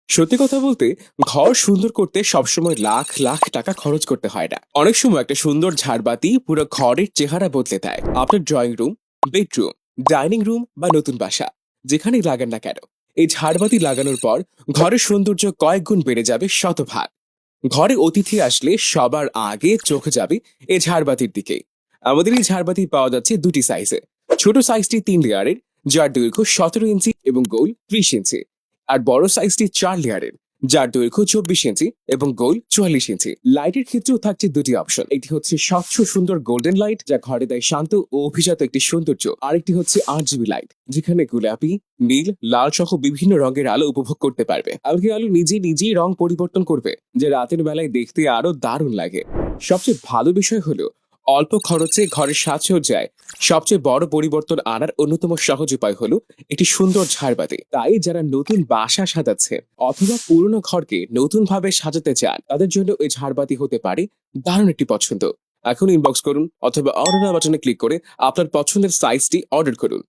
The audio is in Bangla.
সত্যি কথা বলতে, ঘর সুন্দর করতে সবসময় লাখ লাখ টাকা খরচ করতে হয় না। অনেক সময় একটা সুন্দর ঝাড়বাতি পুরো ঘরের চেহারা বদলে দেয়। আপনার drawing room, bedroom, dining room বা নতুন বাসা, যেখানেই লাগান না কেন, এই ঝাড়বাতি লাগানোর পর ঘরের সৌন্দর্য কয়েক গুণ বেড়ে যাবে শতভাগ। ঘরে অতিথি আসলে সবার আগে চোখ যাবে এই ঝাড়বাতির দিকে। আমাদের এই ঝাড়বাতি পাওয়া যাচ্ছে দুটি সাইজে। ছোট সাইজটি 3 লেয়ারের, যার দৈর্ঘ্য 17 ইঞ্চি এবং গোল 30 ইঞ্চি। আর বড় সাইজটি 4 লেয়ারের, যার দৈর্ঘ্য 24 ইঞ্চি এবং গোল 44 ইঞ্চি। লাইটের ক্ষেত্রেও থাকছে দুটি অপশন। একটি হচ্ছে স্বচ্ছ সুন্দর গোল্ডেন লাইট, যা ঘরে দেয় শান্ত ও অভিজাত একটি সৌন্দর্য। আরেকটি হচ্ছে RGB লাইট, যেখানে গোলাপি, নীল, লাল সহ বিভিন্ন রঙের আলো উপভোগ করতে পারবে। এমনকি আলো নিজেই নিজেই রং পরিবর্তন করবে, যা রাতের বেলায় দেখতে আরো দারুণ লাগে। সবচেয়ে ভালো বিষয় হলো, অল্প খরচে ঘরের সাজসজ্জায় সবচেয়ে বড় পরিবর্তন আনার অন্যতম সহজ উপায় হলো একটি সুন্দর ঝাড়বাতি। তাই যারা নতুন বাসা সাজাচ্ছে অথবা পুরনো ঘরকে নতুন ভাবে সাজাতে চান, তাদের জন্য এই ঝাড়বাতি হতে পারে দারুণ একটি পছন্দ। এখন ইনবক্স করুন অথবা অর্ডার বাটনে ক্লিক করে আপনার পছন্দের সাইজটি অর্ডার করুন।